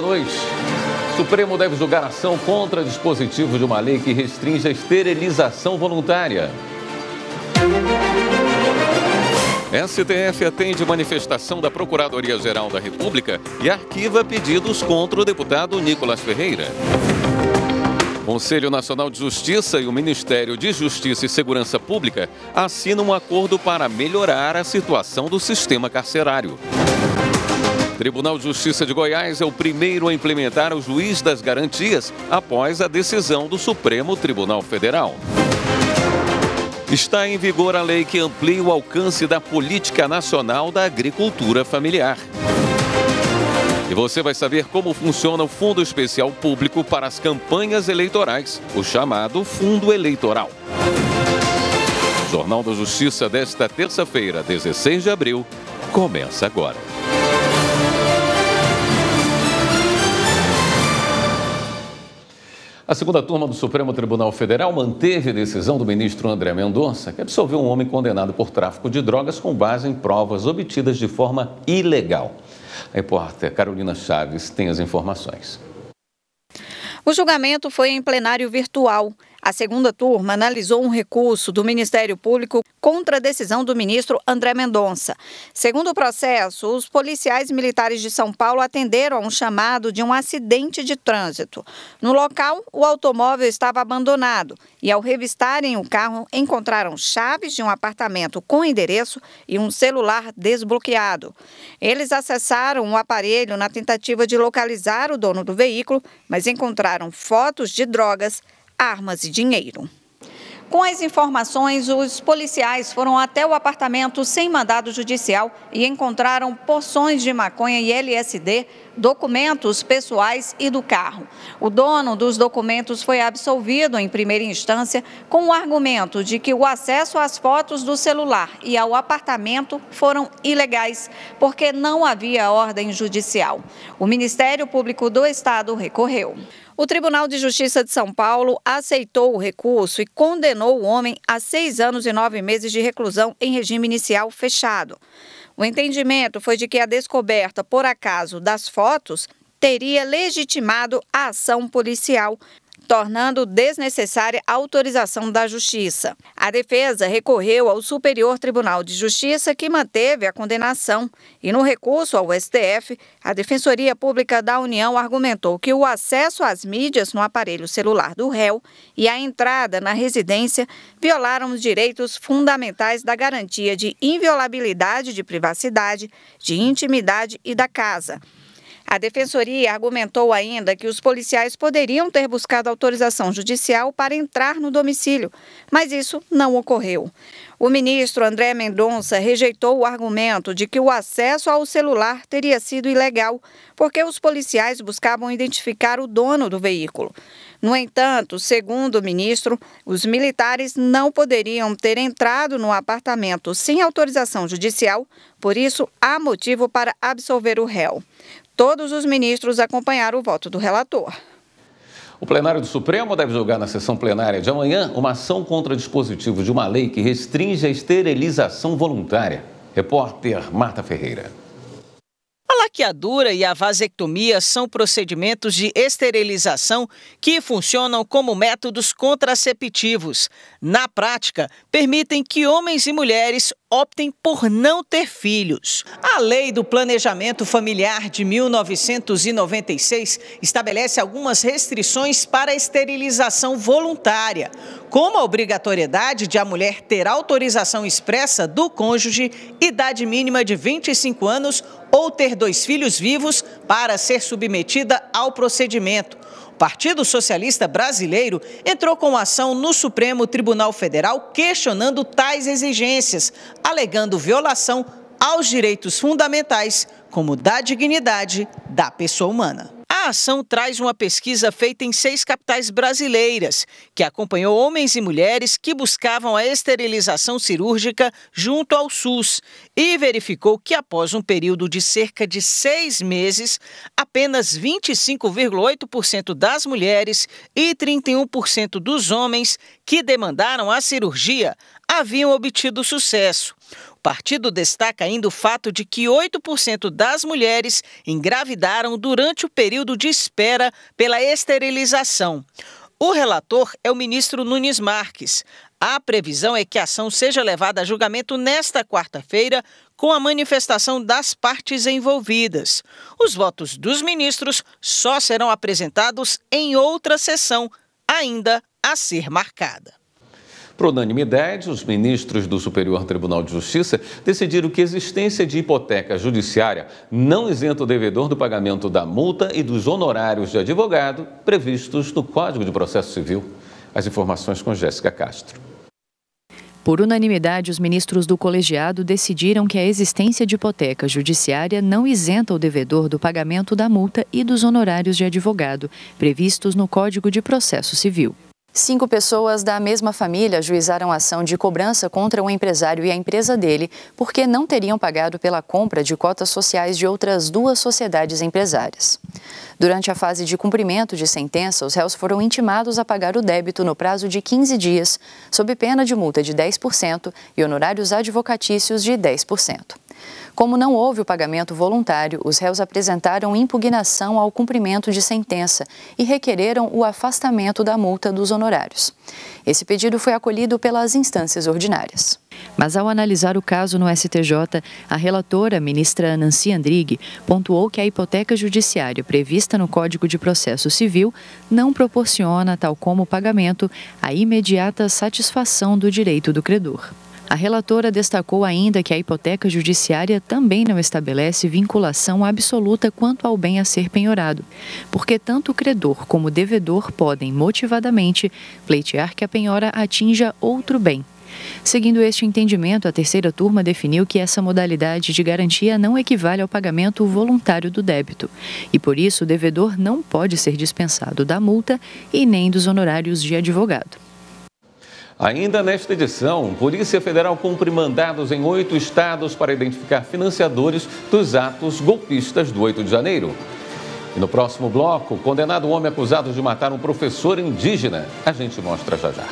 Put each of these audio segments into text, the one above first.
noite. O Supremo deve julgar ação contra dispositivo de uma lei que restringe a esterilização voluntária. STF atende manifestação da Procuradoria-Geral da República e arquiva pedidos contra o deputado Nicolas Ferreira. Conselho Nacional de Justiça e o Ministério de Justiça e Segurança Pública assinam um acordo para melhorar a situação do sistema carcerário. Tribunal de Justiça de Goiás é o primeiro a implementar o juiz das garantias após a decisão do Supremo Tribunal Federal. Está em vigor a lei que amplia o alcance da Política Nacional da Agricultura Familiar. E você vai saber como funciona o Fundo Especial Público para as campanhas eleitorais, o chamado Fundo Eleitoral. Jornal da Justiça desta terça-feira, 16 de abril, começa agora. A segunda turma do Supremo Tribunal Federal manteve a decisão do ministro André Mendonça, que absolveu um homem condenado por tráfico de drogas com base em provas obtidas de forma ilegal. A repórter Carolina Chaves tem as informações. O julgamento foi em plenário virtual. A segunda turma analisou um recurso do Ministério Público contra a decisão do ministro André Mendonça. Segundo o processo, os policiais militares de São Paulo atenderam a um chamado de um acidente de trânsito. No local, o automóvel estava abandonado e, ao revistarem o carro, encontraram chaves de um apartamento com endereço e um celular desbloqueado. Eles acessaram o aparelho na tentativa de localizar o dono do veículo, mas encontraram fotos de drogas, armas e dinheiro. Com as informações, os policiais foram até o apartamento sem mandado judicial e encontraram porções de maconha e LSD, documentos pessoais e do carro. O dono dos documentos foi absolvido em primeira instância com o argumento de que o acesso às fotos do celular e ao apartamento foram ilegais, porque não havia ordem judicial. O Ministério Público do Estado recorreu. O Tribunal de Justiça de São Paulo aceitou o recurso e condenou o homem a 6 anos e 9 meses de reclusão em regime inicial fechado. O entendimento foi de que a descoberta, por acaso, das fotos teria legitimado a ação policial, tornando desnecessária a autorização da Justiça. A defesa recorreu ao Superior Tribunal de Justiça, que manteve a condenação. E no recurso ao STF, a Defensoria Pública da União argumentou que o acesso às mídias no aparelho celular do réu e a entrada na residência violaram os direitos fundamentais da garantia de inviolabilidade de privacidade, de intimidade e da casa. A Defensoria argumentou ainda que os policiais poderiam ter buscado autorização judicial para entrar no domicílio, mas isso não ocorreu. O ministro André Mendonça rejeitou o argumento de que o acesso ao celular teria sido ilegal, porque os policiais buscavam identificar o dono do veículo. No entanto, segundo o ministro, os militares não poderiam ter entrado no apartamento sem autorização judicial, por isso há motivo para absolver o réu. Todos os ministros acompanharam o voto do relator. O plenário do Supremo deve julgar na sessão plenária de amanhã uma ação contra dispositivo de uma lei que restringe a esterilização voluntária. Repórter Marta Ferreira. A laqueadura e a vasectomia são procedimentos de esterilização que funcionam como métodos contraceptivos. Na prática, permitem que homens e mulheres optem por não ter filhos. A Lei do Planejamento Familiar de 1996 estabelece algumas restrições para a esterilização voluntária, como a obrigatoriedade de a mulher ter autorização expressa do cônjuge, idade mínima de 25 anos ou ter 2 filhos vivos para ser submetida ao procedimento. O Partido Socialista Brasileiro entrou com ação no Supremo Tribunal Federal questionando tais exigências, alegando violação aos direitos fundamentais, como da dignidade da pessoa humana. A ação traz uma pesquisa feita em 6 capitais brasileiras, que acompanhou homens e mulheres que buscavam a esterilização cirúrgica junto ao SUS e verificou que após um período de cerca de 6 meses, apenas 25,8% das mulheres e 31% dos homens que demandaram a cirurgia haviam obtido sucesso. partido destaca ainda o fato de que 8% das mulheres engravidaram durante o período de espera pela esterilização. O relator é o ministro Nunes Marques. A previsão é que a ação seja levada a julgamento nesta quarta-feira, com a manifestação das partes envolvidas. Os votos dos ministros só serão apresentados em outra sessão, ainda a ser marcada. Por unanimidade, os ministros do Superior Tribunal de Justiça decidiram que a existência de hipoteca judiciária não isenta o devedor do pagamento da multa e dos honorários de advogado previstos no Código de Processo Civil. As informações com Jéssica Castro. Por unanimidade, os ministros do colegiado decidiram que a existência de hipoteca judiciária não isenta o devedor do pagamento da multa e dos honorários de advogado, previstos no Código de Processo Civil. 5 pessoas da mesma família ajuizaram ação de cobrança contra o empresário e a empresa dele porque não teriam pagado pela compra de cotas sociais de outras 2 sociedades empresárias. Durante a fase de cumprimento de sentença, os réus foram intimados a pagar o débito no prazo de 15 dias, sob pena de multa de 10% e honorários advocatícios de 10%. Como não houve o pagamento voluntário, os réus apresentaram impugnação ao cumprimento de sentença e requereram o afastamento da multa dos honorários. Esse pedido foi acolhido pelas instâncias ordinárias. Mas ao analisar o caso no STJ, a relatora, ministra Nancy Andrighi, pontuou que a hipoteca judiciária prevista no Código de Processo Civil não proporciona, tal como o pagamento, a imediata satisfação do direito do credor. A relatora destacou ainda que a hipoteca judiciária também não estabelece vinculação absoluta quanto ao bem a ser penhorado, porque tanto o credor como o devedor podem, motivadamente, pleitear que a penhora atinja outro bem. Seguindo este entendimento, a terceira turma definiu que essa modalidade de garantia não equivale ao pagamento voluntário do débito, e por isso o devedor não pode ser dispensado da multa e nem dos honorários de advogado. Ainda nesta edição, Polícia Federal cumpre mandados em 8 estados para identificar financiadores dos atos golpistas do 8 de janeiro. E no próximo bloco, condenado homem acusado de matar um professor indígena. A gente mostra já já.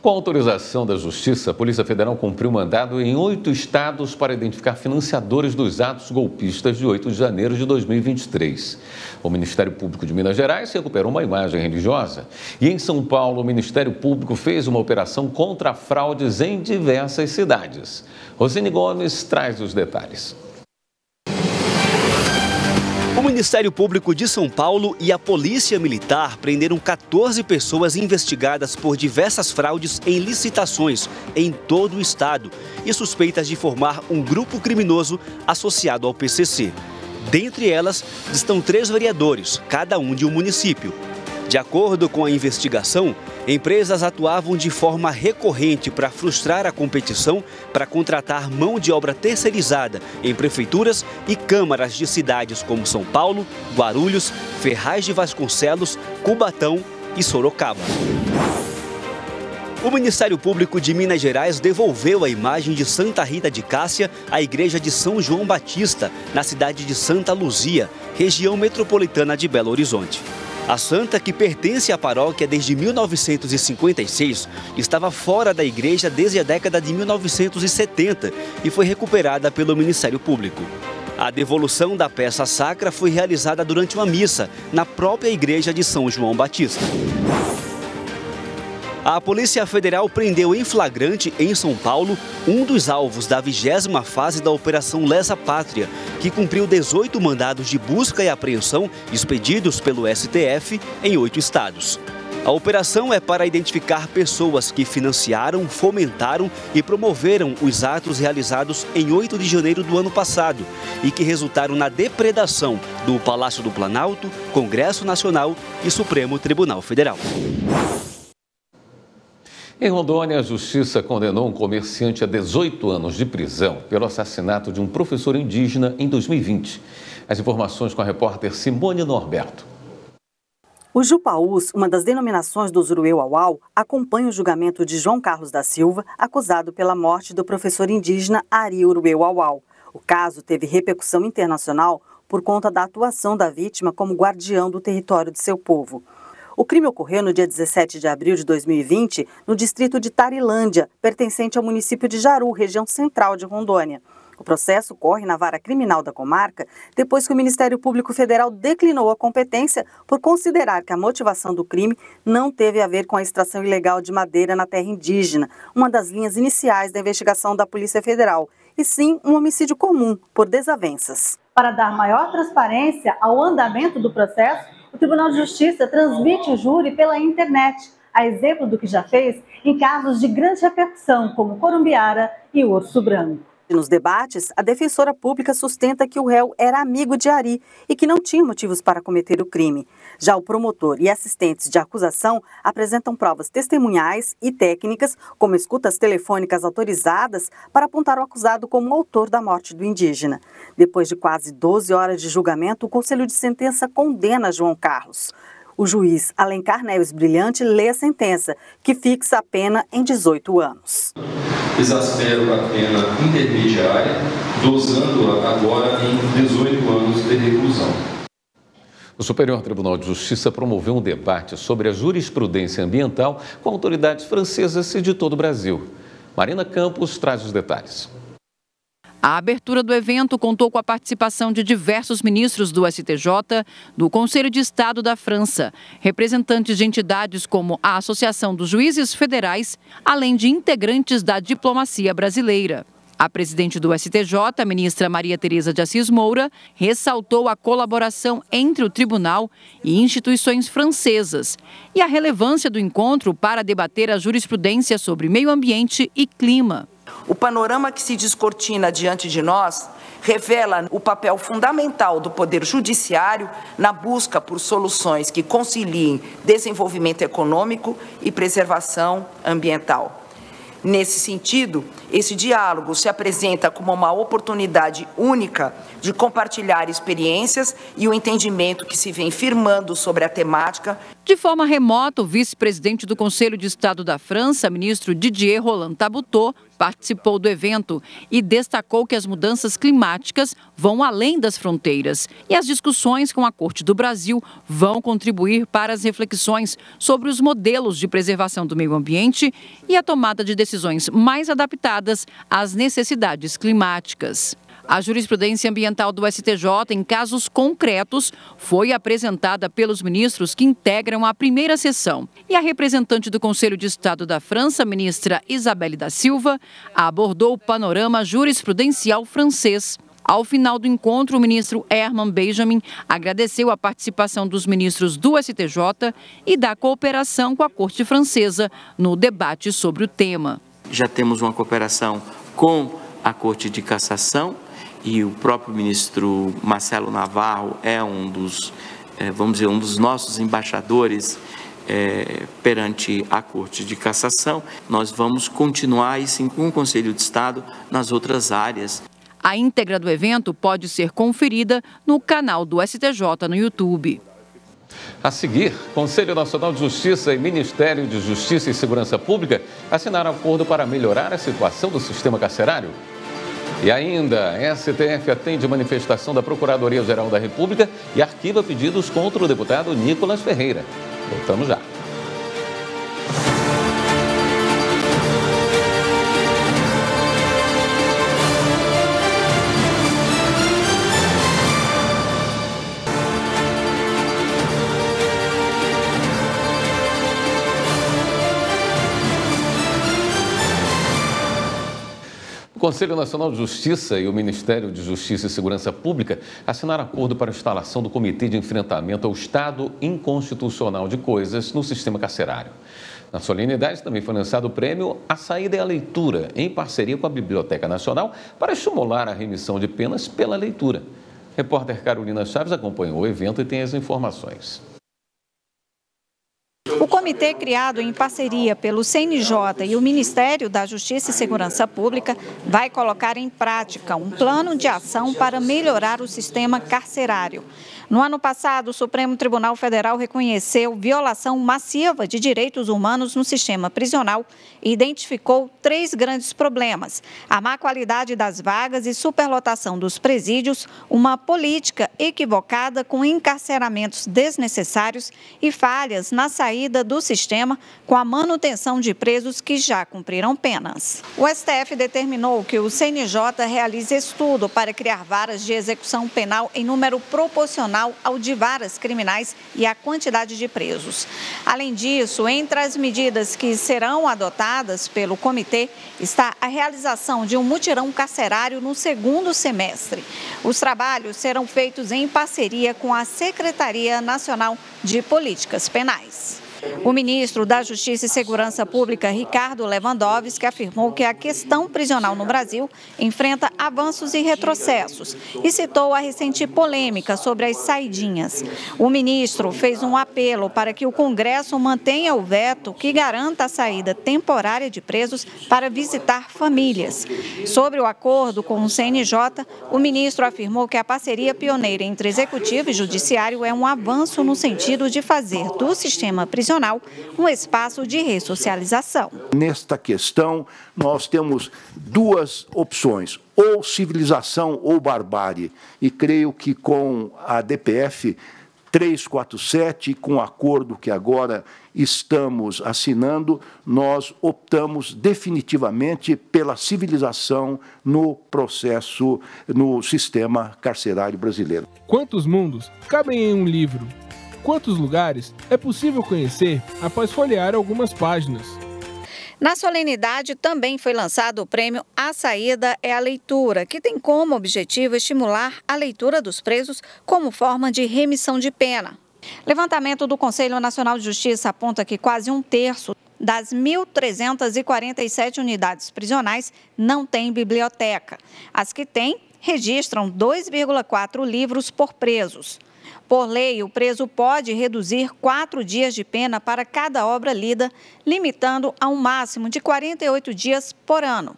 Com autorização da Justiça, a Polícia Federal cumpriu mandado em 8 estados para identificar financiadores dos atos golpistas de 8 de janeiro de 2023. O Ministério Público de Minas Gerais recuperou uma imagem religiosa. E em São Paulo, o Ministério Público fez uma operação contra fraudes em diversas cidades. Rosine Gomes traz os detalhes. O Ministério Público de São Paulo e a Polícia Militar prenderam 14 pessoas investigadas por diversas fraudes em licitações em todo o estado e suspeitas de formar um grupo criminoso associado ao PCC. Dentre elas estão 3 vereadores, cada um de um município. De acordo com a investigação, empresas atuavam de forma recorrente para frustrar a competição para contratar mão de obra terceirizada em prefeituras e câmaras de cidades como São Paulo, Guarulhos, Ferraz de Vasconcelos, Cubatão e Sorocaba. O Ministério Público de Minas Gerais devolveu a imagem de Santa Rita de Cássia à Igreja de São João Batista, na cidade de Santa Luzia, região metropolitana de Belo Horizonte. A santa, que pertence à paróquia desde 1956, estava fora da igreja desde a década de 1970 e foi recuperada pelo Ministério Público. A devolução da peça sacra foi realizada durante uma missa na própria igreja de São João Batista. A Polícia Federal prendeu em flagrante em São Paulo um dos alvos da 20ª fase da Operação Lesa Pátria, que cumpriu 18 mandados de busca e apreensão expedidos pelo STF em 8 estados. A operação é para identificar pessoas que financiaram, fomentaram e promoveram os atos realizados em 8 de janeiro do ano passado e que resultaram na depredação do Palácio do Planalto, Congresso Nacional e Supremo Tribunal Federal. Em Rondônia, a Justiça condenou um comerciante a 18 anos de prisão pelo assassinato de um professor indígena em 2020. As informações com a repórter Simone Norberto. O Jupaús, uma das denominações do Zuruê-Uauau, acompanha o julgamento de João Carlos da Silva, acusado pela morte do professor indígena Ari Uruê-Uauau. O caso teve repercussão internacional por conta da atuação da vítima como guardião do território de seu povo. O crime ocorreu no dia 17 de abril de 2020, no distrito de Tarilândia, pertencente ao município de Jaru, região central de Rondônia. O processo corre na vara criminal da comarca depois que o Ministério Público Federal declinou a competência por considerar que a motivação do crime não teve a ver com a extração ilegal de madeira na terra indígena, uma das linhas iniciais da investigação da Polícia Federal, e sim um homicídio comum por desavenças. Para dar maior transparência ao andamento do processo, o Tribunal de Justiça transmite o júri pela internet, a exemplo do que já fez em casos de grande repercussão, como Corumbiara e Urso Branco. Nos debates, a defensora pública sustenta que o réu era amigo de Ari e que não tinha motivos para cometer o crime. Já o promotor e assistentes de acusação apresentam provas testemunhais e técnicas, como escutas telefônicas autorizadas, para apontar o acusado como o autor da morte do indígena. Depois de quase 12 horas de julgamento, o Conselho de Sentença condena João Carlos. O juiz Alencar Neves Brilhante lê a sentença, que fixa a pena em 18 anos. Exaspero a pena intermediária, dosando-a agora em 18 anos de reclusão. O Superior Tribunal de Justiça promoveu um debate sobre a jurisprudência ambiental com autoridades francesas e de todo o Brasil. Marina Campos traz os detalhes. A abertura do evento contou com a participação de diversos ministros do STJ, do Conselho de Estado da França, representantes de entidades como a Associação dos Juízes Federais, além de integrantes da diplomacia brasileira. A presidente do STJ, a ministra Maria Tereza de Assis Moura, ressaltou a colaboração entre o tribunal e instituições francesas e a relevância do encontro para debater a jurisprudência sobre meio ambiente e clima. O panorama que se descortina diante de nós revela o papel fundamental do Poder Judiciário na busca por soluções que conciliem desenvolvimento econômico e preservação ambiental. Nesse sentido, esse diálogo se apresenta como uma oportunidade única de compartilhar experiências e o entendimento que se vem firmando sobre a temática. De forma remota, o vice-presidente do Conselho de Estado da França, ministro Didier Roland Tabuteau, participou do evento e destacou que as mudanças climáticas vão além das fronteiras e as discussões com a Corte do Brasil vão contribuir para as reflexões sobre os modelos de preservação do meio ambiente e a tomada de decisões mais adaptadas às necessidades climáticas. A jurisprudência ambiental do STJ, em casos concretos, foi apresentada pelos ministros que integram a primeira sessão. E a representante do Conselho de Estado da França, ministra Isabelle da Silva, abordou o panorama jurisprudencial francês. Ao final do encontro, o ministro Herman Benjamin agradeceu a participação dos ministros do STJ e da cooperação com a Corte Francesa no debate sobre o tema. Já temos uma cooperação com a Corte de Cassação e o próprio ministro Marcelo Navarro é um dos nossos embaixadores perante a Corte de Cassação. Nós vamos continuar, e sim, com o Conselho de Estado nas outras áreas. A íntegra do evento pode ser conferida no canal do STJ no YouTube. A seguir, Conselho Nacional de Justiça e Ministério de Justiça e Segurança Pública assinaram acordo para melhorar a situação do sistema carcerário. E ainda, a STF atende manifestação da Procuradoria-Geral da República e arquiva pedidos contra o deputado Nicolas Ferreira. Voltamos já. O Conselho Nacional de Justiça e o Ministério de Justiça e Segurança Pública assinaram acordo para a instalação do Comitê de Enfrentamento ao Estado Inconstitucional de Coisas no sistema carcerário. Na solenidade também foi lançado o prêmio A Saída é a Leitura, em parceria com a Biblioteca Nacional, para estimular a remissão de penas pela leitura. Repórter Carolina Chaves acompanhou o evento e tem as informações. O comitê, criado em parceria pelo CNJ e o Ministério da Justiça e Segurança Pública, vai colocar em prática um plano de ação para melhorar o sistema carcerário. No ano passado, o Supremo Tribunal Federal reconheceu violação massiva de direitos humanos no sistema prisional e identificou 3 grandes problemas: a má qualidade das vagas e superlotação dos presídios, uma política equivocada com encarceramentos desnecessários e falhas na saída do sistema com a manutenção de presos que já cumpriram penas. O STF determinou que o CNJ realize estudo para criar varas de execução penal em número proporcional ao de varas criminais e à quantidade de presos. Além disso, entre as medidas que serão adotadas pelo comitê está a realização de um mutirão carcerário no segundo semestre. Os trabalhos serão feitos em parceria com a Secretaria Nacional de Políticas Penais. O ministro da Justiça e Segurança Pública, Ricardo Lewandowski, afirmou que a questão prisional no Brasil enfrenta avanços e retrocessos e citou a recente polêmica sobre as saidinhas. O ministro fez um apelo para que o Congresso mantenha o veto que garanta a saída temporária de presos para visitar famílias. Sobre o acordo com o CNJ, o ministro afirmou que a parceria pioneira entre Executivo e Judiciário é um avanço no sentido de fazer do sistema prisional um espaço de ressocialização. Nesta questão, nós temos 2 opções, ou civilização ou barbárie. E creio que com a DPF 347, com o acordo que agora estamos assinando, nós optamos definitivamente pela civilização no processo, no sistema carcerário brasileiro. Quantos mundos cabem em um livro? Quantos lugares é possível conhecer após folhear algumas páginas? Na solenidade também foi lançado o prêmio A Saída é a Leitura, que tem como objetivo estimular a leitura dos presos como forma de remissão de pena. Levantamento do Conselho Nacional de Justiça aponta que quase 1/3 das 1.347 unidades prisionais não têm biblioteca. As que têm registram 2,4 livros por presos. Por lei, o preso pode reduzir 4 dias de pena para cada obra lida, limitando a um máximo de 48 dias por ano.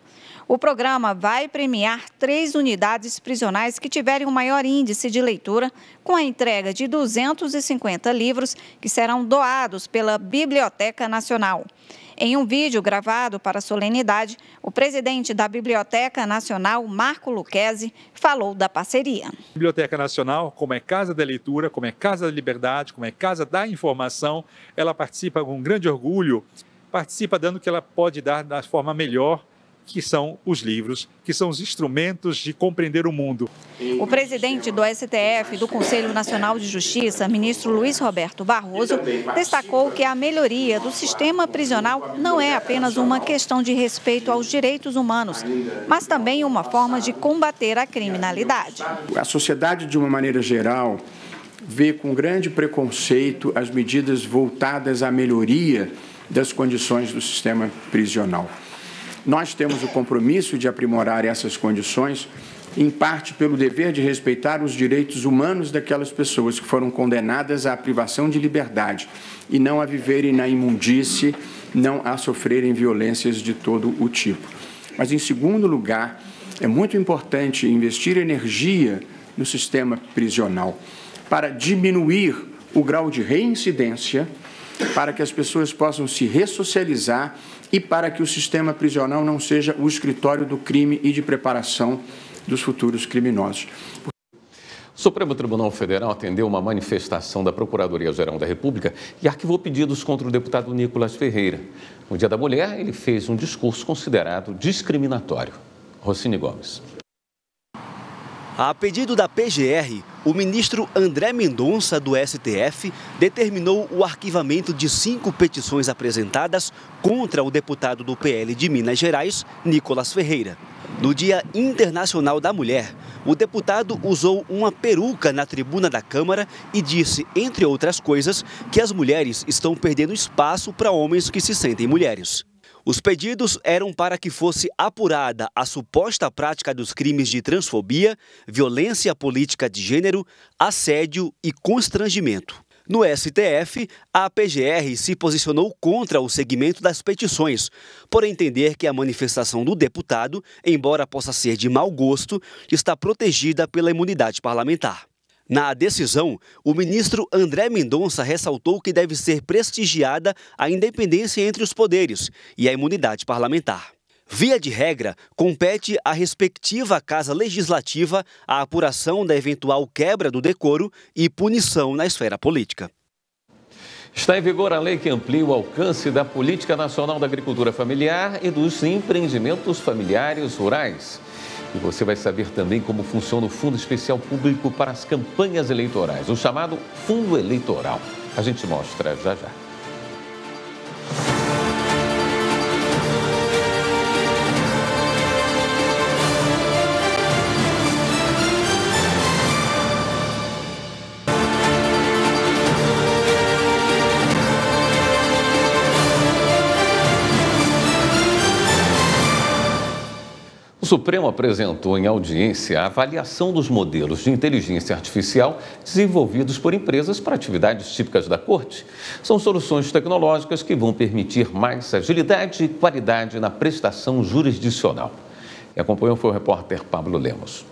O programa vai premiar 3 unidades prisionais que tiverem o maior índice de leitura, com a entrega de 250 livros que serão doados pela Biblioteca Nacional. Em um vídeo gravado para a solenidade, o presidente da Biblioteca Nacional, Marco Lucchesi, falou da parceria. A Biblioteca Nacional, como é casa da leitura, como é casa da liberdade, como é casa da informação, ela participa com grande orgulho, participa dando o que ela pode dar da forma melhor, que são os livros, que são os instrumentos de compreender o mundo. O presidente do STF e do Conselho Nacional de Justiça, ministro Luiz Roberto Barroso, destacou que a melhoria do sistema prisional não é apenas uma questão de respeito aos direitos humanos, mas também uma forma de combater a criminalidade. A sociedade, de uma maneira geral, vê com grande preconceito as medidas voltadas à melhoria das condições do sistema prisional. Nós temos o compromisso de aprimorar essas condições, em parte pelo dever de respeitar os direitos humanos daquelas pessoas que foram condenadas à privação de liberdade e não a viverem na imundície, não a sofrerem violências de todo o tipo. Mas, em segundo lugar, é muito importante investir energia no sistema prisional para diminuir o grau de reincidência, para que as pessoas possam se ressocializar e para que o sistema prisional não seja o escritório do crime e de preparação dos futuros criminosos. O Supremo Tribunal Federal atendeu uma manifestação da Procuradoria-Geral da República e arquivou pedidos contra o deputado Nicolas Ferreira. No Dia da Mulher, ele fez um discurso considerado discriminatório. Rossini Gomes. A pedido da PGR, o ministro André Mendonça, do STF, determinou o arquivamento de 5 petições apresentadas contra o deputado do PL de Minas Gerais, Nicolas Ferreira. No Dia Internacional da Mulher, o deputado usou uma peruca na tribuna da Câmara e disse, entre outras coisas, que as mulheres estão perdendo espaço para homens que se sentem mulheres. Os pedidos eram para que fosse apurada a suposta prática dos crimes de transfobia, violência política de gênero, assédio e constrangimento. No STF, a PGR se posicionou contra o segmento das petições, por entender que a manifestação do deputado, embora possa ser de mau gosto, está protegida pela imunidade parlamentar. Na decisão, o ministro André Mendonça ressaltou que deve ser prestigiada a independência entre os poderes e a imunidade parlamentar. Via de regra, compete à respectiva Casa Legislativa a apuração da eventual quebra do decoro e punição na esfera política. Está em vigor a lei que amplia o alcance da Política Nacional da Agricultura Familiar e dos empreendimentos familiares rurais. E você vai saber também como funciona o Fundo Especial Público para as campanhas eleitorais, o chamado Fundo Eleitoral. A gente mostra já já. O Supremo apresentou em audiência a avaliação dos modelos de inteligência artificial desenvolvidos por empresas para atividades típicas da Corte. São soluções tecnológicas que vão permitir mais agilidade e qualidade na prestação jurisdicional. Quem acompanhou foi o repórter Pablo Lemos.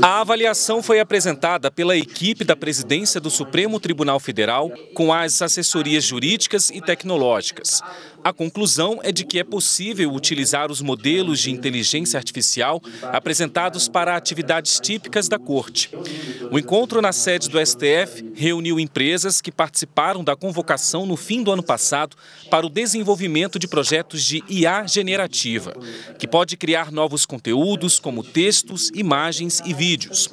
A avaliação foi apresentada pela equipe da presidência do Supremo Tribunal Federal com as assessorias jurídicas e tecnológicas. A conclusão é de que é possível utilizar os modelos de inteligência artificial apresentados para atividades típicas da Corte. O encontro na sede do STF reuniu empresas que participaram da convocação no fim do ano passado para o desenvolvimento de projetos de IA generativa, que pode criar novos conteúdos como textos, imagens e vídeos.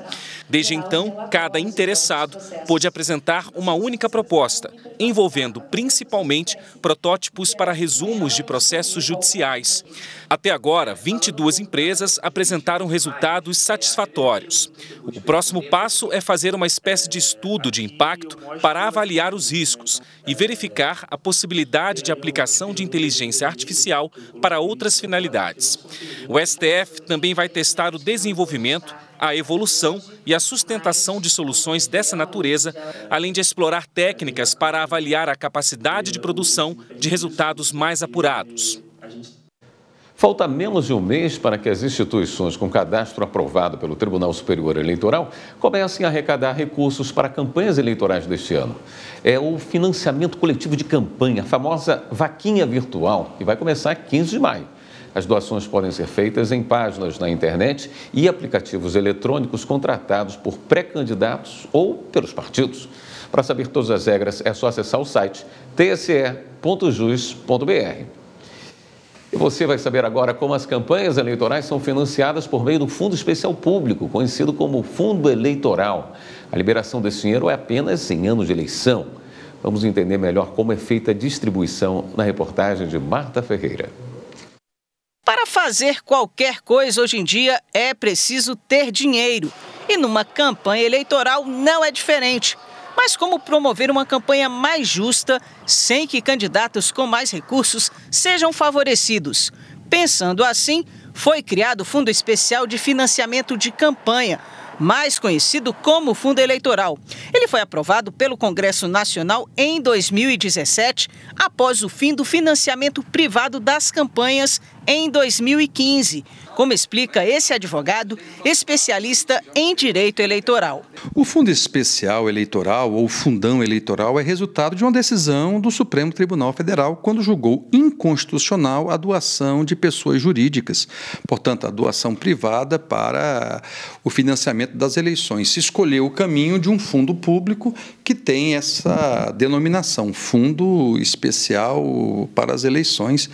Desde então, cada interessado pôde apresentar uma única proposta, envolvendo principalmente protótipos para resumos de processos judiciais. Até agora, 22 empresas apresentaram resultados satisfatórios. O próximo passo é fazer uma espécie de estudo de impacto para avaliar os riscos e verificar a possibilidade de aplicação de inteligência artificial para outras finalidades. O STF também vai testar o desenvolvimento, a evolução e a sustentação de soluções dessa natureza, além de explorar técnicas para avaliar a capacidade de produção de resultados mais apurados. Falta menos de um mês para que as instituições com cadastro aprovado pelo Tribunal Superior Eleitoral comecem a arrecadar recursos para campanhas eleitorais deste ano. É o financiamento coletivo de campanha, a famosa vaquinha virtual, que vai começar 15 de maio. As doações podem ser feitas em páginas na internet e aplicativos eletrônicos contratados por pré-candidatos ou pelos partidos. Para saber todas as regras, é só acessar o site tse.jus.br. E você vai saber agora como as campanhas eleitorais são financiadas por meio do Fundo Especial Público, conhecido como Fundo Eleitoral. A liberação desse dinheiro é apenas em anos de eleição. Vamos entender melhor como é feita a distribuição na reportagem de Marta Ferreira. Para fazer qualquer coisa hoje em dia é preciso ter dinheiro. E numa campanha eleitoral não é diferente. Mas como promover uma campanha mais justa sem que candidatos com mais recursos sejam favorecidos? Pensando assim, foi criado o Fundo Especial de Financiamento de Campanha, mais conhecido como Fundo Eleitoral. Ele foi aprovado pelo Congresso Nacional em 2017, após o fim do financiamento privado das campanhas em 2015, como explica esse advogado especialista em direito eleitoral. O Fundo Especial Eleitoral, ou Fundão Eleitoral, é resultado de uma decisão do Supremo Tribunal Federal quando julgou inconstitucional a doação de pessoas jurídicas, portanto, a doação privada para o financiamento das eleições. Se escolheu o caminho de um fundo público que tem essa denominação, Fundo Especial para as Eleições.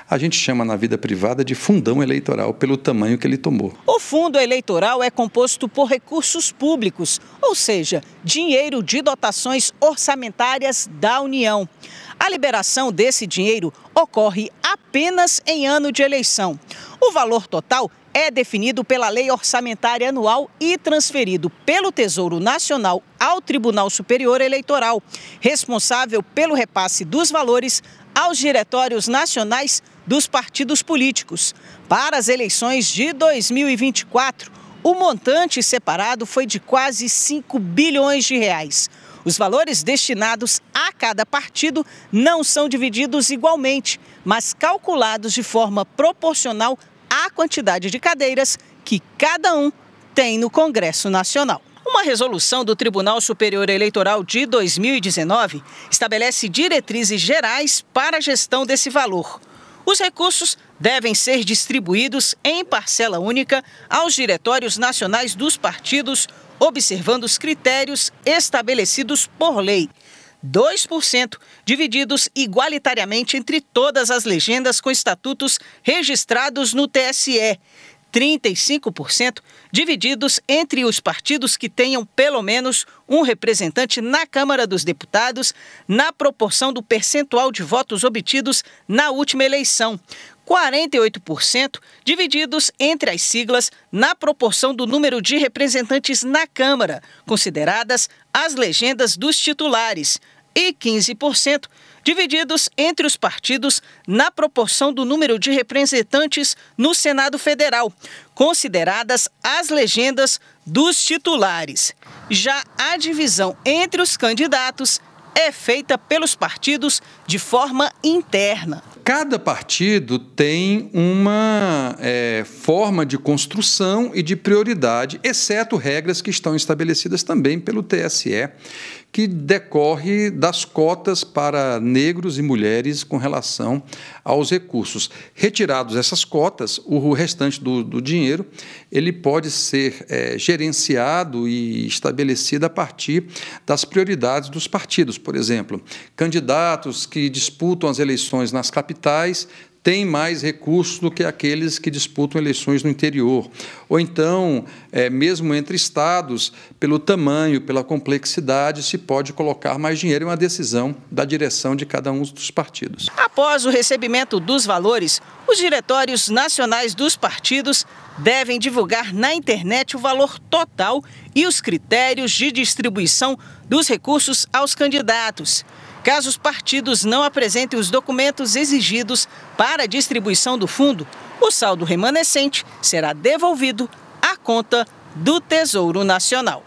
A gente chama na vida privada de fundão eleitoral, pelo tamanho que ele tomou. O fundo eleitoral é composto por recursos públicos, ou seja, dinheiro de dotações orçamentárias da União. A liberação desse dinheiro ocorre apenas em ano de eleição. O valor total é definido pela Lei Orçamentária Anual e transferido pelo Tesouro Nacional ao Tribunal Superior Eleitoral, responsável pelo repasse dos valores aos diretórios nacionais dos partidos políticos. Para as eleições de 2024, o montante separado foi de quase 5 bilhões de reais. Os valores destinados a cada partido não são divididos igualmente, mas calculados de forma proporcional à quantidade de cadeiras que cada um tem no Congresso Nacional. Uma resolução do Tribunal Superior Eleitoral de 2019 estabelece diretrizes gerais para a gestão desse valor. Os recursos devem ser distribuídos em parcela única aos diretórios nacionais dos partidos, observando os critérios estabelecidos por lei. 2% divididos igualitariamente entre todas as legendas com estatutos registrados no TSE. 35% divididos entre os partidos que tenham pelo menos um representante na Câmara dos Deputados, na proporção do percentual de votos obtidos na última eleição. 48% divididos entre as siglas na proporção do número de representantes na Câmara, consideradas as legendas dos titulares, e 15% divididos entre os partidos na proporção do número de representantes no Senado Federal, consideradas as legendas dos titulares. Já a divisão entre os candidatos é feita pelos partidos de forma interna. Cada partido tem uma forma de construção e de prioridade, exceto regras que estão estabelecidas também pelo TSE, que decorre das cotas para negros e mulheres com relação aos recursos. Retirados essas cotas, o restante do dinheiro ele pode ser gerenciado e estabelecido a partir das prioridades dos partidos. Por exemplo, candidatos que disputam as eleições nas capitais têm mais recursos do que aqueles que disputam eleições no interior. Ou então, mesmo entre estados, pelo tamanho, pela complexidade, se pode colocar mais dinheiro em uma decisão da direção de cada um dos partidos. Após o recebimento dos valores, os diretórios nacionais dos partidos devem divulgar na internet o valor total e os critérios de distribuição dos recursos aos candidatos. Caso os partidos não apresentem os documentos exigidos para a distribuição do fundo, o saldo remanescente será devolvido à conta do Tesouro Nacional.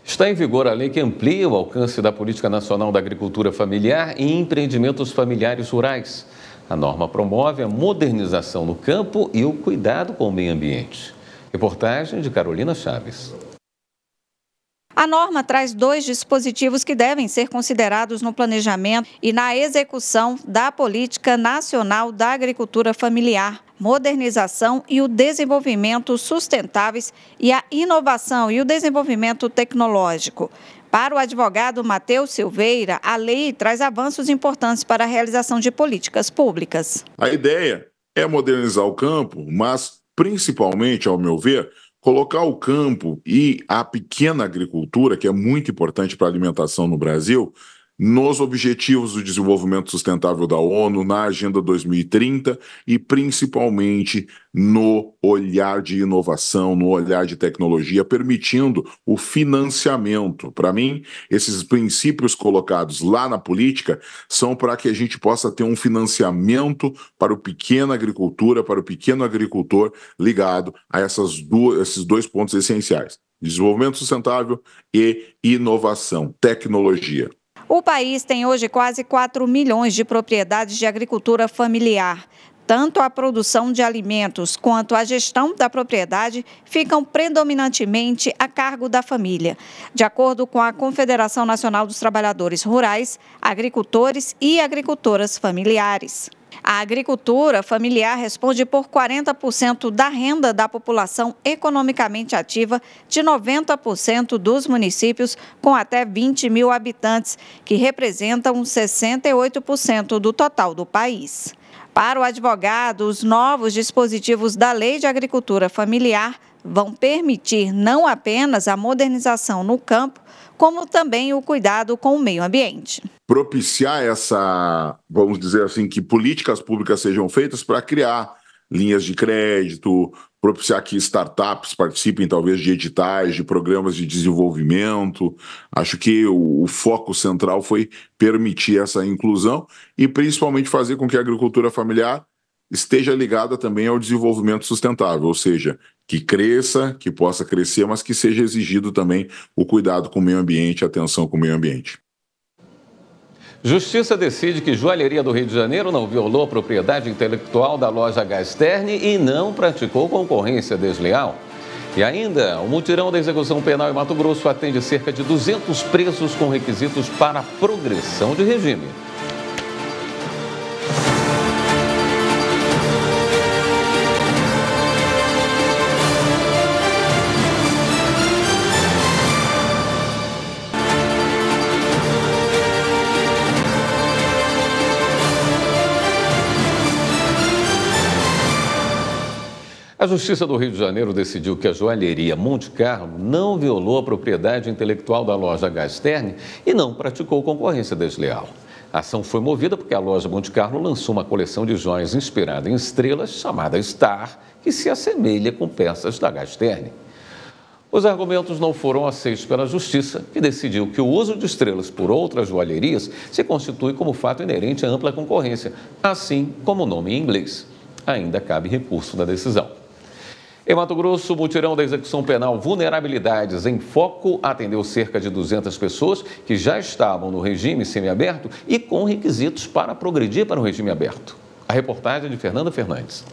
Está em vigor a lei que amplia o alcance da Política Nacional da Agricultura Familiar e empreendimentos familiares rurais. A norma promove a modernização no campo e o cuidado com o meio ambiente. Reportagem de Carolina Chaves. A norma traz 2 dispositivos que devem ser considerados no planejamento e na execução da Política Nacional da Agricultura Familiar, modernização e o desenvolvimento sustentáveis e a inovação e o desenvolvimento tecnológico. Para o advogado Matheus Silveira, a lei traz avanços importantes para a realização de políticas públicas. A ideia é modernizar o campo, mas principalmente, ao meu ver, colocar o campo e a pequena agricultura, que é muito importante para a alimentação no Brasil, nos Objetivos do Desenvolvimento Sustentável da ONU, na Agenda 2030 e principalmente no olhar de inovação, no olhar de tecnologia, permitindo o financiamento. Para mim, esses princípios colocados lá na política são para que a gente possa ter um financiamento para o pequena agricultura, para o pequeno agricultor ligado a esses 2 pontos essenciais: desenvolvimento sustentável e inovação, tecnologia. O país tem hoje quase 4 milhões de propriedades de agricultura familiar. Tanto a produção de alimentos quanto a gestão da propriedade ficam predominantemente a cargo da família. De acordo com a Confederação Nacional dos Trabalhadores Rurais, agricultores e agricultoras familiares. A agricultura familiar responde por 40% da renda da população economicamente ativa de 90% dos municípios com até 20 mil habitantes, que representam 68% do total do país. Para o advogado, os novos dispositivos da Lei de Agricultura Familiar vão permitir não apenas a modernização no campo, como também o cuidado com o meio ambiente. Propiciar vamos dizer assim, que políticas públicas sejam feitas para criar linhas de crédito, propiciar que startups participem talvez de editais, de programas de desenvolvimento. Acho que o foco central foi permitir essa inclusão e principalmente fazer com que a agricultura familiar esteja ligada também ao desenvolvimento sustentável, ou seja, que cresça, que possa crescer, mas que seja exigido também o cuidado com o meio ambiente, a atenção com o meio ambiente. Justiça decide que Joalheria do Rio de Janeiro não violou a propriedade intelectual da loja Gasterne e não praticou concorrência desleal. E ainda, o mutirão da execução penal em Mato Grosso atende cerca de 200 presos com requisitos para progressão de regime. A Justiça do Rio de Janeiro decidiu que a joalheria Monte Carlo não violou a propriedade intelectual da loja Gasterne e não praticou concorrência desleal. A ação foi movida porque a loja Monte Carlo lançou uma coleção de joias inspirada em estrelas chamada Star, que se assemelha com peças da Gasterne. Os argumentos não foram aceitos pela Justiça, que decidiu que o uso de estrelas por outras joalherias se constitui como fato inerente à ampla concorrência, assim como o nome em inglês. Ainda cabe recurso da decisão. Em Mato Grosso, o mutirão da execução penal Vulnerabilidades em Foco atendeu cerca de 200 pessoas que já estavam no regime semiaberto e com requisitos para progredir para o regime aberto. A reportagem é de Fernanda Fernandes.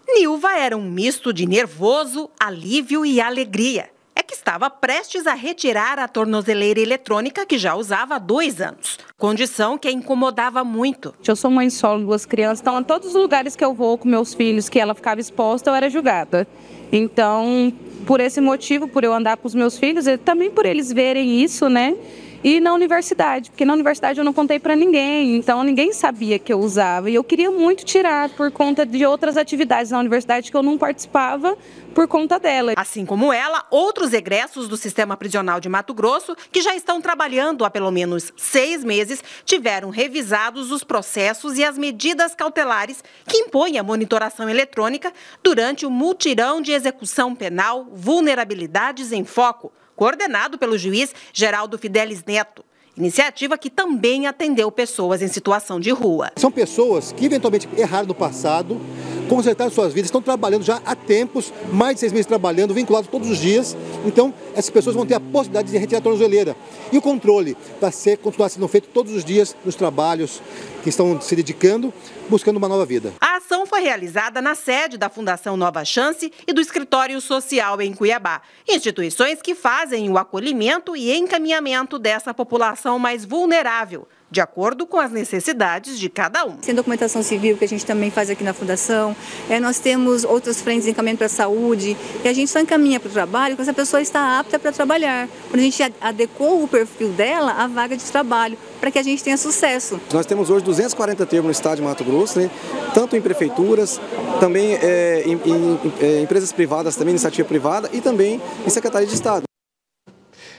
Nilva era um misto de nervoso, alívio e alegria. É que estava prestes a retirar a tornozeleira eletrônica que já usava há 2 anos. Condição que a incomodava muito. Eu sou mãe solo, 2 crianças, então em todos os lugares que eu vou com meus filhos, que ela ficava exposta, eu era julgada. Então, por esse motivo, por eu andar com os meus filhos, e também por eles verem isso, né? E na universidade, porque na universidade eu não contei para ninguém, então ninguém sabia que eu usava. E eu queria muito tirar por conta de outras atividades na universidade que eu não participava por conta dela. Assim como ela, outros egressos do Sistema Prisional de Mato Grosso, que já estão trabalhando há pelo menos 6 meses, tiveram revisados os processos e as medidas cautelares que impõem a monitoração eletrônica durante o mutirão de execução penal Vulnerabilidades em Foco, coordenado pelo juiz Geraldo Fidelis Neto. Iniciativa que também atendeu pessoas em situação de rua. São pessoas que eventualmente erraram no passado, consertaram suas vidas, estão trabalhando já há tempos, mais de 6 meses trabalhando, vinculados todos os dias. Então, essas pessoas vão ter a possibilidade de retirar a tornozeleira. E o controle vai continuar sendo feito todos os dias nos trabalhos que estão se dedicando, buscando uma nova vida. A ação foi realizada na sede da Fundação Nova Chance e do Escritório Social em Cuiabá, instituições que fazem o acolhimento e encaminhamento dessa população mais vulnerável, de acordo com as necessidades de cada um. Tem documentação civil que a gente também faz aqui na Fundação, nós temos outras frentes de encaminhamento para a saúde, e a gente só encaminha para o trabalho quando essa pessoa está apta para trabalhar, quando a gente adequou o perfil dela à vaga de trabalho, para que a gente tenha sucesso. Nós temos hoje 240 termos no estado de Mato Grosso, né? Tanto em prefeituras, também em empresas privadas, também iniciativa privada e também em Secretaria de Estado.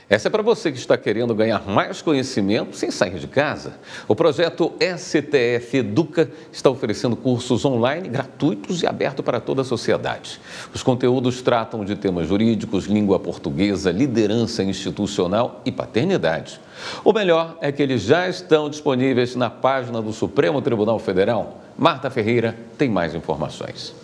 Essa é para você que está querendo ganhar mais conhecimento sem sair de casa. O projeto STF Educa está oferecendo cursos online gratuitos e abertos para toda a sociedade. Os conteúdos tratam de temas jurídicos, língua portuguesa, liderança institucional e paternidade. O melhor é que eles já estão disponíveis na página do Supremo Tribunal Federal. Marta Ferreira tem mais informações.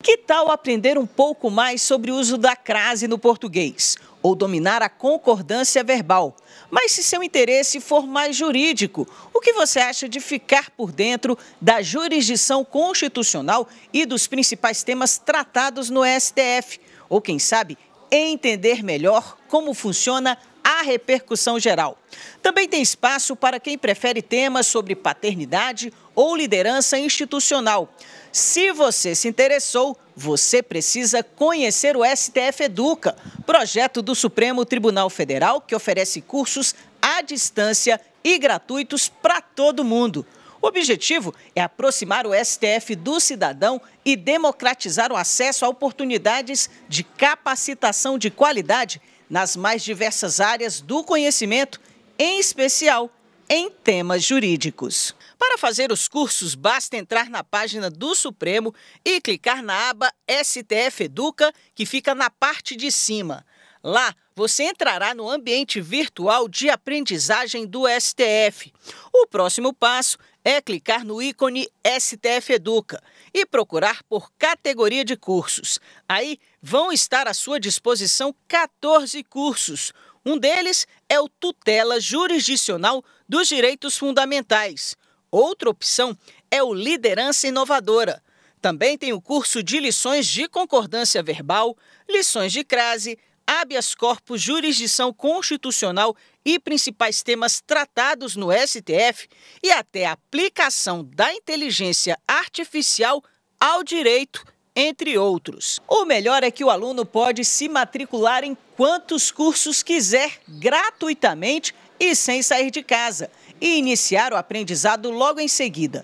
Que tal aprender um pouco mais sobre o uso da crase no português? Ou dominar a concordância verbal? Mas se seu interesse for mais jurídico, o que você acha de ficar por dentro da jurisdição constitucional e dos principais temas tratados no STF? Ou, quem sabe, entender melhor como funciona a repercussão geral. Também tem espaço para quem prefere temas sobre paternidade ou liderança institucional. Se você se interessou, você precisa conhecer o STF Educa, projeto do Supremo Tribunal Federal que oferece cursos à distância e gratuitos para todo mundo. O objetivo é aproximar o STF do cidadão e democratizar o acesso a oportunidades de capacitação de qualidade nas mais diversas áreas do conhecimento, em especial em temas jurídicos. Para fazer os cursos, basta entrar na página do Supremo e clicar na aba STF Educa, que fica na parte de cima. Lá, você entrará no ambiente virtual de aprendizagem do STF. O próximo passo é clicar no ícone STF Educa e procurar por categoria de cursos. Aí vão estar à sua disposição 14 cursos. Um deles é o Tutela Jurisdicional dos Direitos Fundamentais. Outra opção é o Liderança Inovadora. Também tem o curso de lições de concordância verbal, lições de crase, habeas corpus, jurisdição constitucional e principais temas tratados no STF e até a aplicação da inteligência artificial ao direito, entre outros. O melhor é que o aluno pode se matricular em quantos cursos quiser, gratuitamente e sem sair de casa, e iniciar o aprendizado logo em seguida.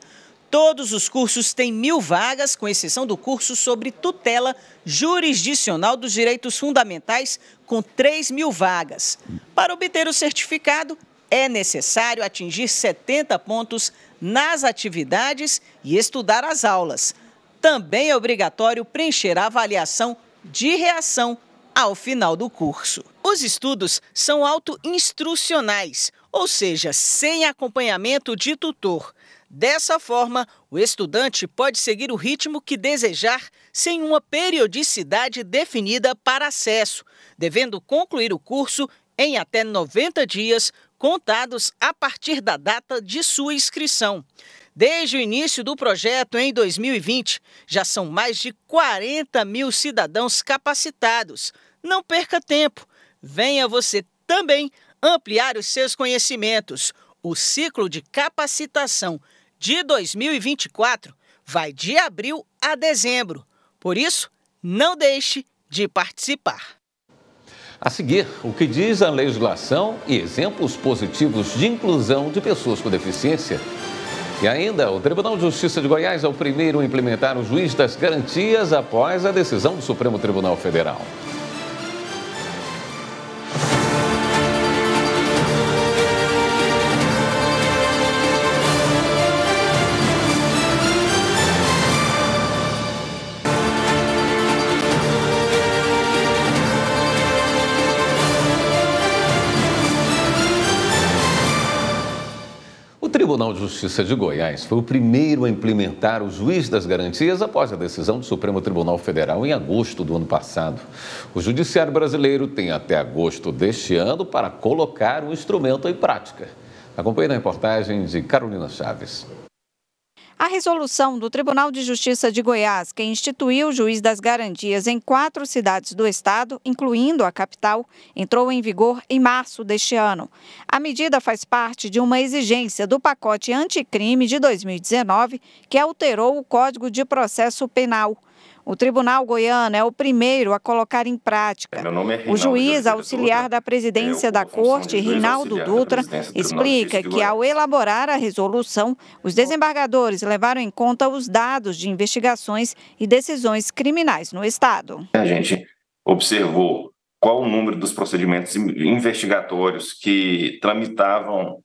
Todos os cursos têm 1.000 vagas, com exceção do curso sobre tutela jurisdicional dos direitos fundamentais, com 3.000 vagas. Para obter o certificado, é necessário atingir 70 pontos nas atividades e estudar as aulas. Também é obrigatório preencher a avaliação de reação ao final do curso. Os estudos são auto-instrucionais, ou seja, sem acompanhamento de tutor. Dessa forma, o estudante pode seguir o ritmo que desejar sem uma periodicidade definida para acesso, devendo concluir o curso em até 90 dias, contados a partir da data de sua inscrição. Desde o início do projeto, em 2020, já são mais de 40.000 cidadãos capacitados. Não perca tempo. Venha você também ampliar os seus conhecimentos. O ciclo de capacitação de 2024 vai de abril a dezembro. Por isso, não deixe de participar. A seguir, o que diz a legislação e exemplos positivos de inclusão de pessoas com deficiência. E ainda, o Tribunal de Justiça de Goiás é o primeiro a implementar o juiz das garantias após a decisão do Supremo Tribunal Federal. O Tribunal de Justiça de Goiás foi o primeiro a implementar o juiz das garantias após a decisão do Supremo Tribunal Federal em agosto do ano passado. O Judiciário brasileiro tem até agosto deste ano para colocar o instrumento em prática. Acompanhe na reportagem de Carolina Chaves. A resolução do Tribunal de Justiça de Goiás, que instituiu o juiz das garantias em 4 cidades do estado, incluindo a capital, entrou em vigor em março deste ano. A medida faz parte de uma exigência do pacote anticrime de 2019, que alterou o Código de Processo Penal. O Tribunal Goiano é o primeiro a colocar em prática. O juiz auxiliar da presidência da Corte, Rinaldo Dutra, explica que, ao elaborar a resolução, os desembargadores levaram em conta os dados de investigações e decisões criminais no estado. A gente observou qual o número dos procedimentos investigatórios que tramitavam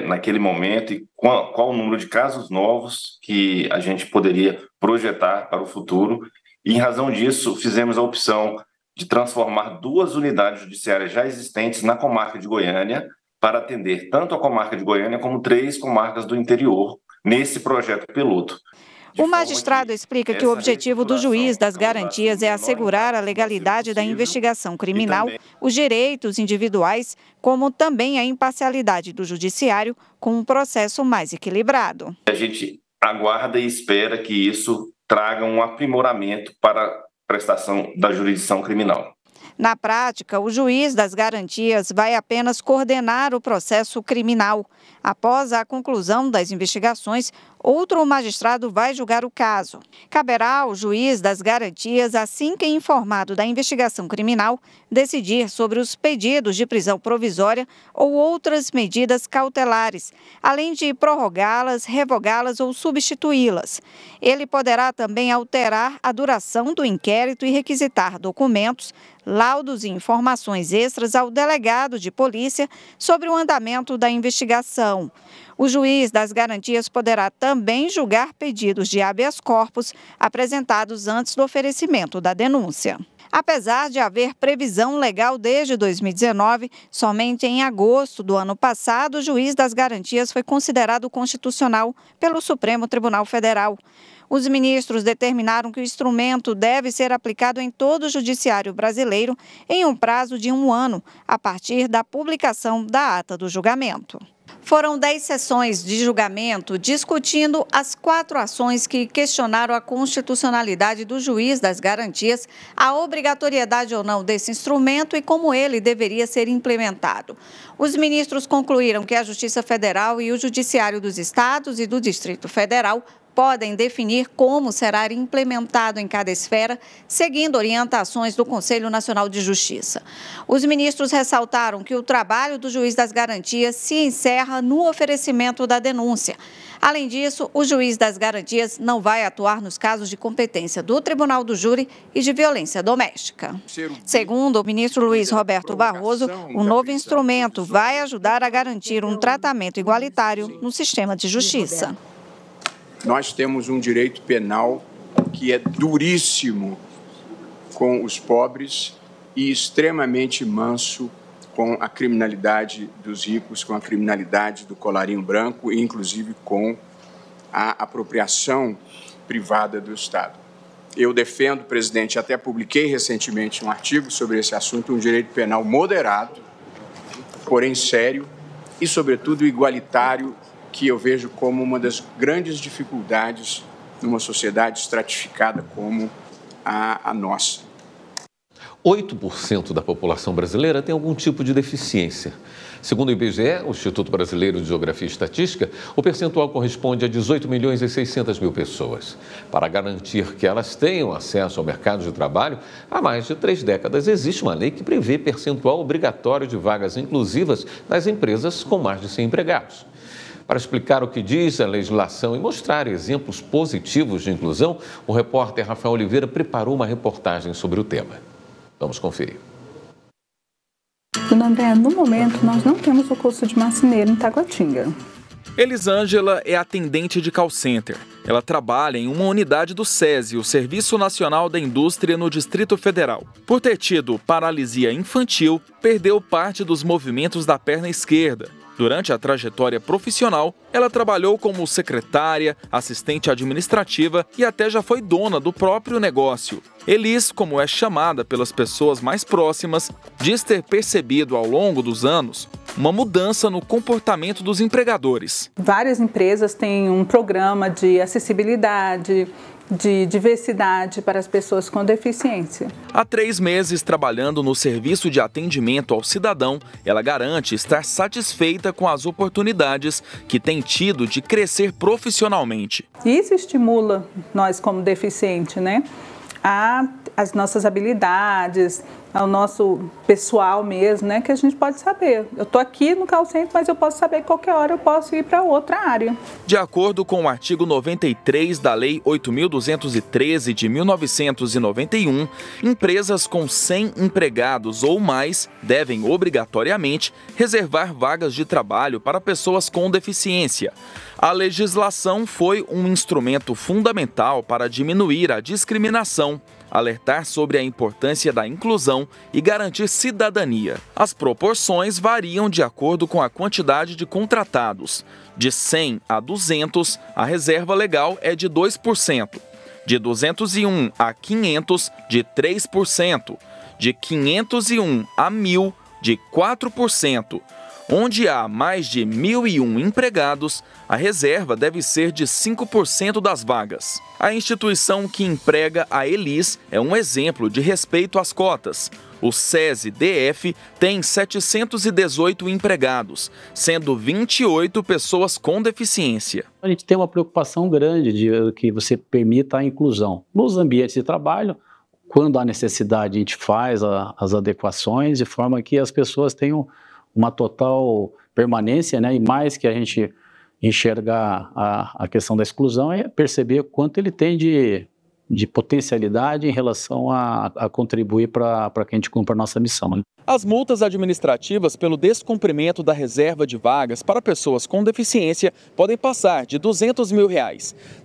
naquele momento e qual o número de casos novos que a gente poderia projetar para o futuro. E, em razão disso, fizemos a opção de transformar 2 unidades judiciárias já existentes na comarca de Goiânia para atender tanto a comarca de Goiânia como 3 comarcas do interior nesse projeto piloto. O magistrado explica que o objetivo do juiz das garantias é assegurar a legalidade da investigação criminal, os direitos individuais, como também a imparcialidade do judiciário, com um processo mais equilibrado. A gente aguarda e espera que isso traga um aprimoramento para a prestação da jurisdição criminal. Na prática, o juiz das garantias vai apenas coordenar o processo criminal. Após a conclusão das investigações, outro magistrado vai julgar o caso. Caberá ao juiz das garantias, assim que informado da investigação criminal, decidir sobre os pedidos de prisão provisória ou outras medidas cautelares, além de prorrogá-las, revogá-las ou substituí-las. Ele poderá também alterar a duração do inquérito e requisitar documentos, laudos e informações extras ao delegado de polícia sobre o andamento da investigação. O juiz das garantias poderá também também julgar pedidos de habeas corpus apresentados antes do oferecimento da denúncia. Apesar de haver previsão legal desde 2019, somente em agosto do ano passado, o juiz das garantias foi considerado constitucional pelo Supremo Tribunal Federal. Os ministros determinaram que o instrumento deve ser aplicado em todo o judiciário brasileiro em um prazo de 1 ano, a partir da publicação da ata do julgamento. Foram 10 sessões de julgamento discutindo as 4 ações que questionaram a constitucionalidade do juiz das garantias, a obrigatoriedade ou não desse instrumento e como ele deveria ser implementado. Os ministros concluíram que a Justiça Federal e o Judiciário dos Estados e do Distrito Federal podem definir como será implementado em cada esfera, seguindo orientações do Conselho Nacional de Justiça. Os ministros ressaltaram que o trabalho do juiz das garantias se encerra no oferecimento da denúncia. Além disso, o juiz das garantias não vai atuar nos casos de competência do Tribunal do Júri e de violência doméstica. Segundo o ministro Luiz Roberto Barroso, o novo instrumento vai ajudar a garantir um tratamento igualitário no sistema de justiça. Nós temos um direito penal que é duríssimo com os pobres e extremamente manso com a criminalidade dos ricos, com a criminalidade do colarinho branco e, inclusive, com a apropriação privada do Estado. Eu defendo, presidente, até publiquei recentemente um artigo sobre esse assunto, um direito penal moderado, porém sério e, sobretudo, igualitário, que eu vejo como uma das grandes dificuldades numa sociedade estratificada como a nossa. 8% da população brasileira tem algum tipo de deficiência. Segundo o IBGE, o Instituto Brasileiro de Geografia e Estatística, o percentual corresponde a 18.600.000 pessoas. Para garantir que elas tenham acesso ao mercado de trabalho, há mais de 3 décadas existe uma lei que prevê percentual obrigatório de vagas inclusivas nas empresas com mais de 100 empregados. Para explicar o que diz a legislação e mostrar exemplos positivos de inclusão, o repórter Rafael Oliveira preparou uma reportagem sobre o tema. Vamos conferir. Dona Andréa, no momento nós não temos o curso de marceneiro em Taguatinga. Elisângela é atendente de call center. Ela trabalha em uma unidade do SESI, o Serviço Nacional da Indústria no Distrito Federal. Por ter tido paralisia infantil, perdeu parte dos movimentos da perna esquerda. Durante a trajetória profissional, ela trabalhou como secretária, assistente administrativa e até já foi dona do próprio negócio. Elis, como é chamada pelas pessoas mais próximas, diz ter percebido ao longo dos anos uma mudança no comportamento dos empregadores. Várias empresas têm um programa de acessibilidade, de diversidade para as pessoas com deficiência. Há 3 meses trabalhando no serviço de atendimento ao cidadão, ela garante estar satisfeita com as oportunidades que tem tido de crescer profissionalmente. Isso estimula nós como deficiente, né? As nossas habilidades, ao nosso pessoal mesmo, né? Que a gente pode saber. Eu estou aqui no call center, mas eu posso saber que qualquer hora eu posso ir para outra área. De acordo com o artigo 93 da Lei 8.213 de 1991, empresas com 100 empregados ou mais devem obrigatoriamente reservar vagas de trabalho para pessoas com deficiência. A legislação foi um instrumento fundamental para diminuir a discriminação, alertar sobre a importância da inclusão e garantir cidadania. As proporções variam de acordo com a quantidade de contratados. De 100 a 200, a reserva legal é de 2%. De 201 a 500, de 3%. De 501 a 1.000, de 4%. Onde há mais de 1.001 empregados, a reserva deve ser de 5% das vagas. A instituição que emprega a Elis é um exemplo de respeito às cotas. O SESI-DF tem 718 empregados, sendo 28 pessoas com deficiência. A gente tem uma preocupação grande de que você permita a inclusão nos ambientes de trabalho. Quando há necessidade, a gente faz as adequações de forma que as pessoas tenham uma total permanência, né? E mais que a gente enxergar a questão da exclusão é perceber quanto ele tem de de potencialidade em relação a contribuir para que a gente cumpra a nossa missão, né? As multas administrativas pelo descumprimento da reserva de vagas para pessoas com deficiência podem passar de R$200 mil.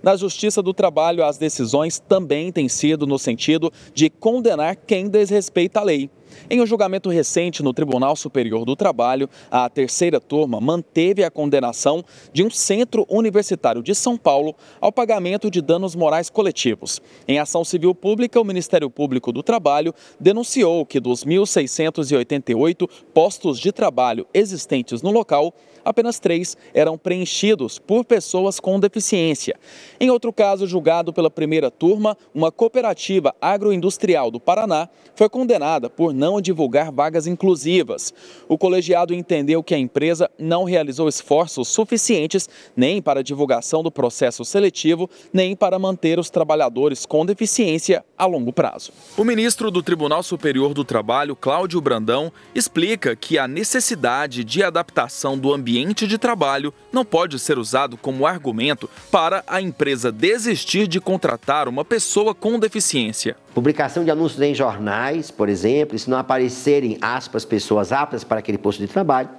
Na Justiça do Trabalho, as decisões também têm sido no sentido de condenar quem desrespeita a lei. Em um julgamento recente no Tribunal Superior do Trabalho, a terceira turma manteve a condenação de um centro universitário de São Paulo ao pagamento de danos morais coletivos. Em ação civil pública, o Ministério Público do Trabalho denunciou que dos 1.688 postos de trabalho existentes no local, apenas 3 eram preenchidos por pessoas com deficiência. Em outro caso, julgado pela primeira turma, uma cooperativa agroindustrial do Paraná foi condenada por não divulgar vagas inclusivas. O colegiado entendeu que a empresa não realizou esforços suficientes nem para a divulgação do processo seletivo, nem para manter os trabalhadores com deficiência a longo prazo. O ministro do Tribunal Superior do Trabalho, Cláudio Brandão, explica que a necessidade de adaptação do ambiente de trabalho não pode ser usado como argumento para a empresa desistir de contratar uma pessoa com deficiência. Publicação de anúncios em jornais, por exemplo, se não aparecerem, aspas, pessoas aptas para aquele posto de trabalho,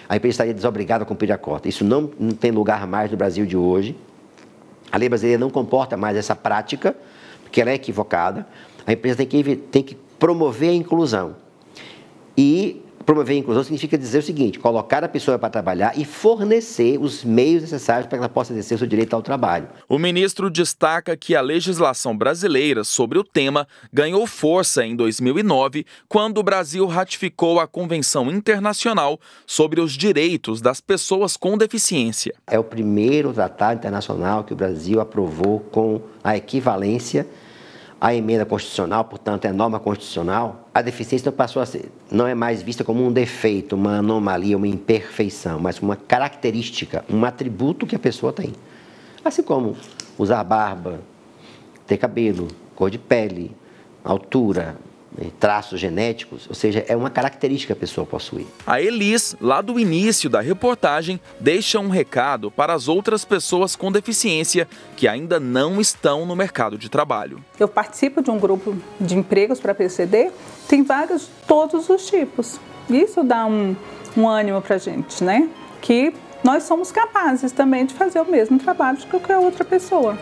a empresa estaria desobrigada a cumprir a cota. Isso não tem lugar mais no Brasil de hoje. A lei brasileira não comporta mais essa prática, porque ela é equivocada. A empresa tem que promover a inclusão. E promover a inclusão significa dizer o seguinte: colocar a pessoa para trabalhar e fornecer os meios necessários para que ela possa exercer o seu direito ao trabalho. O ministro destaca que a legislação brasileira sobre o tema ganhou força em 2009, quando o Brasil ratificou a Convenção Internacional sobre os Direitos das Pessoas com Deficiência. É o primeiro tratado internacional que o Brasil aprovou com a equivalência à emenda constitucional, portanto, é norma constitucional. A deficiência não é mais vista como um defeito, uma anomalia, uma imperfeição, mas uma característica, um atributo que a pessoa tem. Assim como usar barba, ter cabelo, cor de pele, altura, traços genéticos, ou seja, é uma característica que a pessoa possui. A Elis, lá do início da reportagem, deixa um recado para as outras pessoas com deficiência que ainda não estão no mercado de trabalho. Eu participo de um grupo de empregos para PCD, tem vagas de todos os tipos. Isso dá um ânimo para a gente, né? Que nós somos capazes também de fazer o mesmo trabalho que qualquer outra pessoa.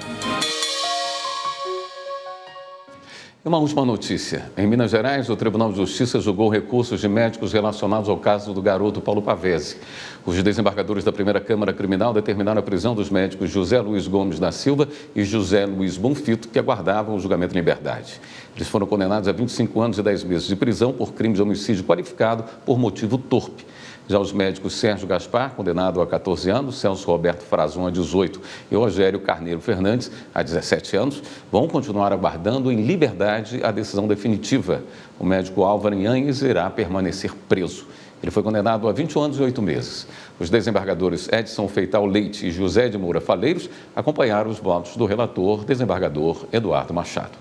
Uma última notícia. Em Minas Gerais, o Tribunal de Justiça julgou recursos de médicos relacionados ao caso do garoto Paulo Pavese. Os desembargadores da primeira Câmara Criminal determinaram a prisão dos médicos José Luiz Gomes da Silva e José Luiz Bonfito, que aguardavam o julgamento em liberdade. Eles foram condenados a 25 anos e 10 meses de prisão por crime de homicídio qualificado por motivo torpe. Já os médicos Sérgio Gaspar, condenado a 14 anos, Celso Roberto Frazon a 18 e Rogério Carneiro Fernandes a 17 anos, vão continuar aguardando em liberdade a decisão definitiva. O médico Álvaro Inhanhes irá permanecer preso. Ele foi condenado a 21 anos e 8 meses. Os desembargadores Edson Feital Leite e José de Moura Faleiros acompanharam os votos do relator, desembargador Eduardo Machado.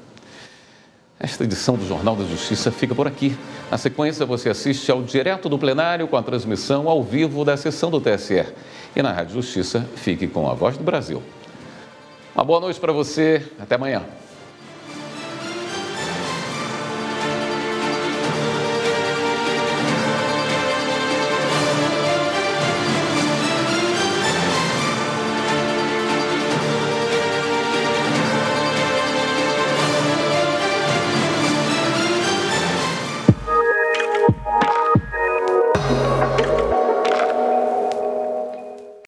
Esta edição do Jornal da Justiça fica por aqui. Na sequência, você assiste ao Direto do Plenário com a transmissão ao vivo da sessão do TSE. E na Rádio Justiça, fique com a Voz do Brasil. Uma boa noite para você. Até amanhã.